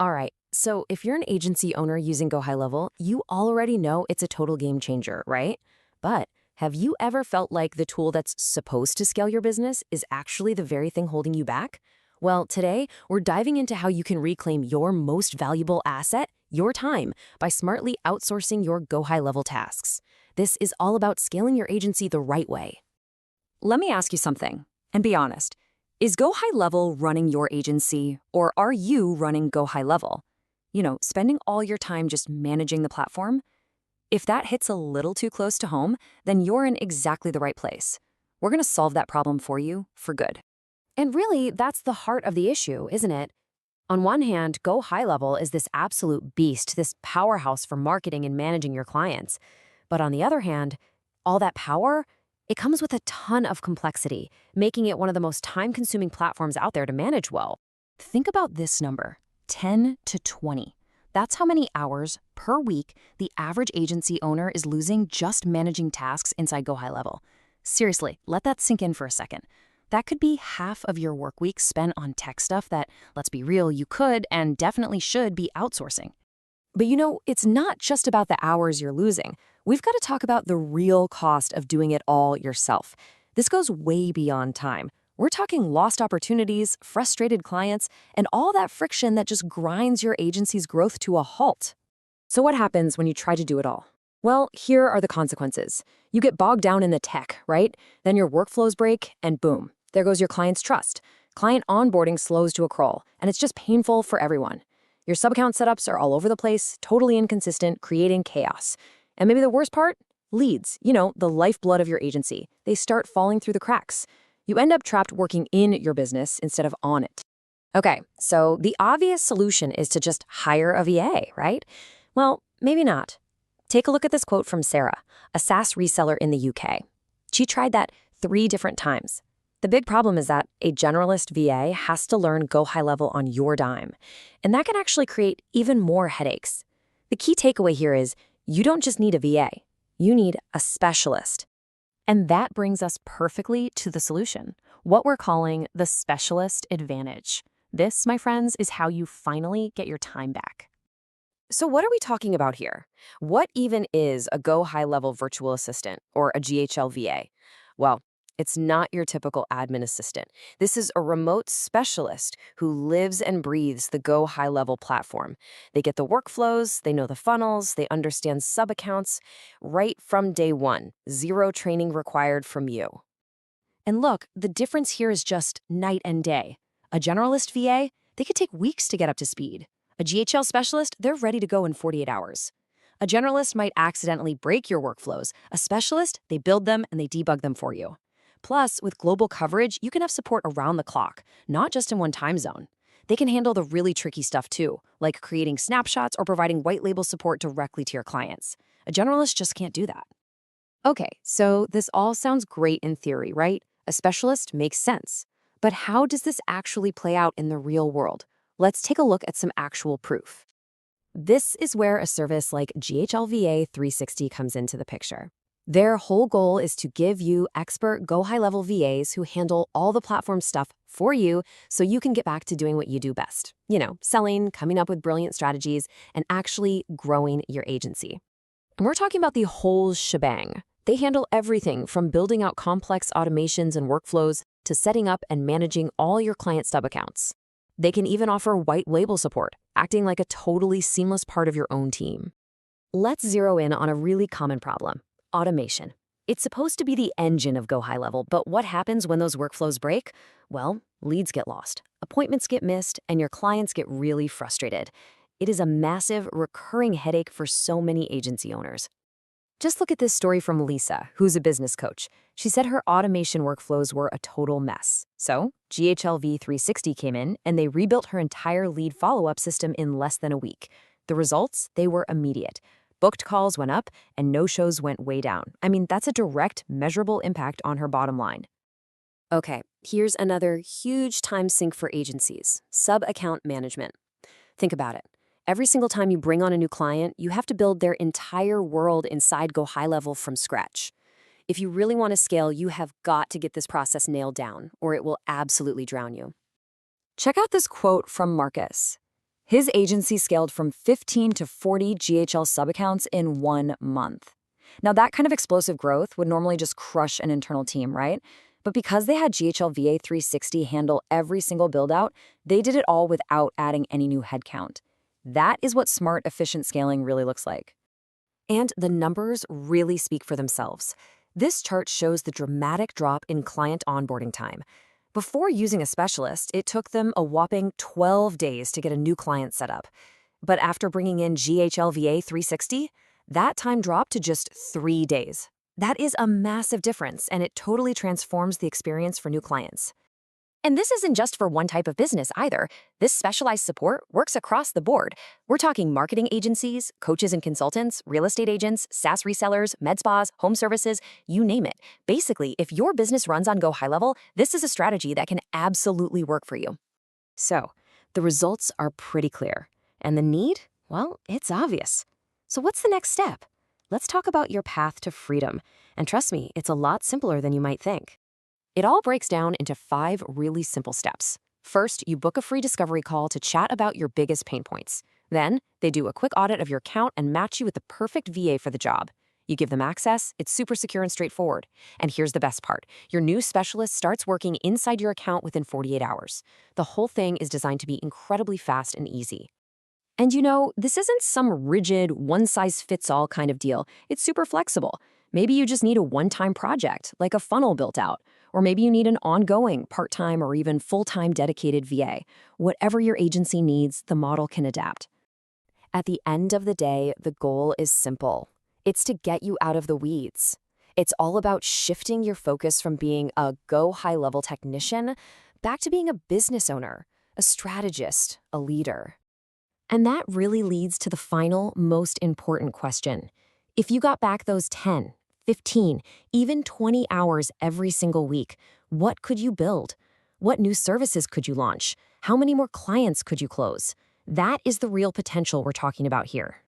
All right, so if you're an agency owner using Go High Level, you already know it's a total game changer, right? But have you ever felt like the tool that's supposed to scale your business is actually the very thing holding you back? Well, today, we're diving into how you can reclaim your most valuable asset, your time, by smartly outsourcing your Go High Level tasks. This is all about scaling your agency the right way. Let me ask you something, and be honest. Is Go High Level running your agency, or are you running Go High Level? Spending all your time just managing the platform? If that hits a little too close to home, then you're in exactly the right place. We're going to solve that problem for you for good. And really, that's the heart of the issue, isn't it? On one hand, Go High Level is this absolute beast, this powerhouse for marketing and managing your clients. But on the other hand, all that power, it comes with a ton of complexity, making it one of the most time-consuming platforms out there to manage well. Think about this number, 10 to 20. That's how many hours per week the average agency owner is losing just managing tasks inside Go High Level. Seriously, let that sink in for a second. That could be half of your work week spent on tech stuff that, let's be real, you could and definitely should be outsourcing. But it's not just about the hours you're losing. We've got to talk about the real cost of doing it all yourself. This goes way beyond time. We're talking lost opportunities, frustrated clients, and all that friction that just grinds your agency's growth to a halt. So what happens when you try to do it all? Well, here are the consequences. You get bogged down in the tech, right? Then your workflows break, and boom, there goes your client's trust. Client onboarding slows to a crawl, and it's just painful for everyone. Your sub-account setups are all over the place, totally inconsistent, creating chaos. And maybe the worst part? Leads, the lifeblood of your agency. They start falling through the cracks. You end up trapped working in your business instead of on it. Okay, so the obvious solution is to just hire a VA, right? Well, maybe not. Take a look at this quote from Sarah, a SaaS reseller in the UK. She tried that 3 different times. The big problem is that a generalist VA has to learn Go High Level on your dime, and that can actually create even more headaches. The key takeaway here is you don't just need a VA, you need a specialist. And that brings us perfectly to the solution, what we're calling the specialist advantage. This, my friends, is how you finally get your time back. So what are we talking about here? What even is a Go High Level Virtual Assistant or a GHL VA? Well, it's not your typical admin assistant. This is a remote specialist who lives and breathes the Go High Level platform. They get the workflows, they know the funnels, they understand sub-accounts right from day one. 0 training required from you. And look, the difference here is just night and day. A generalist VA, they could take weeks to get up to speed. A GHL specialist, they're ready to go in 48 hours. A generalist might accidentally break your workflows. A specialist, they build them and they debug them for you. Plus, with global coverage, you can have support around the clock, not just in one time zone. They can handle the really tricky stuff too, like creating snapshots or providing white label support directly to your clients. A generalist just can't do that. Okay, so this all sounds great in theory, right? A specialist makes sense. But how does this actually play out in the real world? Let's take a look at some actual proof. This is where a service like GHL VA 360 comes into the picture. Their whole goal is to give you expert Go High Level VAs who handle all the platform stuff for you so you can get back to doing what you do best. Selling, coming up with brilliant strategies, and actually growing your agency. And we're talking about the whole shebang. They handle everything from building out complex automations and workflows to setting up and managing all your client sub-accounts. They can even offer white label support, acting like a totally seamless part of your own team. Let's zero in on a really common problem. Automation. It's supposed to be the engine of Go High Level, but what happens when those workflows break? Well, leads get lost, appointments get missed, and your clients get really frustrated. It is a massive, recurring headache for so many agency owners. Just look at this story from Lisa, who's a business coach. She said her automation workflows were a total mess. So GHL V360 came in, and they rebuilt her entire lead follow-up system in less than a week. The results, they were immediate. Booked calls went up, and no-shows went way down. I mean, that's a direct, measurable impact on her bottom line. Okay, here's another huge time sink for agencies, sub-account management. Think about it. Every single time you bring on a new client, you have to build their entire world inside Go High Level from scratch. If you really want to scale, you have got to get this process nailed down, or it will absolutely drown you. Check out this quote from Marcus. His agency scaled from 15 to 40 GHL sub-accounts in 1 month. Now, that kind of explosive growth would normally just crush an internal team, right? But because they had GHL VA 360 handle every single build-out, they did it all without adding any new headcount. That is what smart, efficient scaling really looks like. And the numbers really speak for themselves. This chart shows the dramatic drop in client onboarding time. Before using a specialist, it took them a whopping 12 days to get a new client set up. But after bringing in GHL VA 360, that time dropped to just 3 days. That is a massive difference, and it totally transforms the experience for new clients. And this isn't just for one type of business either. This specialized support works across the board. We're talking marketing agencies, coaches and consultants, real estate agents, SaaS resellers, med spas, home services, you name it. Basically, if your business runs on Go High Level, this is a strategy that can absolutely work for you. So, the results are pretty clear. And the need? Well, it's obvious. So what's the next step? Let's talk about your path to freedom. And trust me, it's a lot simpler than you might think. It all breaks down into 5 really simple steps. First, you book a free discovery call to chat about your biggest pain points. Then, they do a quick audit of your account and match you with the perfect VA for the job. You give them access, it's super secure and straightforward. And here's the best part. Your new specialist starts working inside your account within 48 hours. The whole thing is designed to be incredibly fast and easy. And you know, this isn't some rigid, one-size-fits-all kind of deal. It's super flexible. Maybe you just need a one-time project, like a funnel built out. Or maybe you need an ongoing, part-time, or even full-time dedicated VA. Whatever your agency needs, the model can adapt. At the end of the day, the goal is simple. It's to get you out of the weeds. It's all about shifting your focus from being a Go High-level technician back to being a business owner, a strategist, a leader. And that really leads to the final, most important question. If you got back those 10, 15, even 20 hours every single week, what could you build? What new services could you launch? How many more clients could you close? That is the real potential we're talking about here.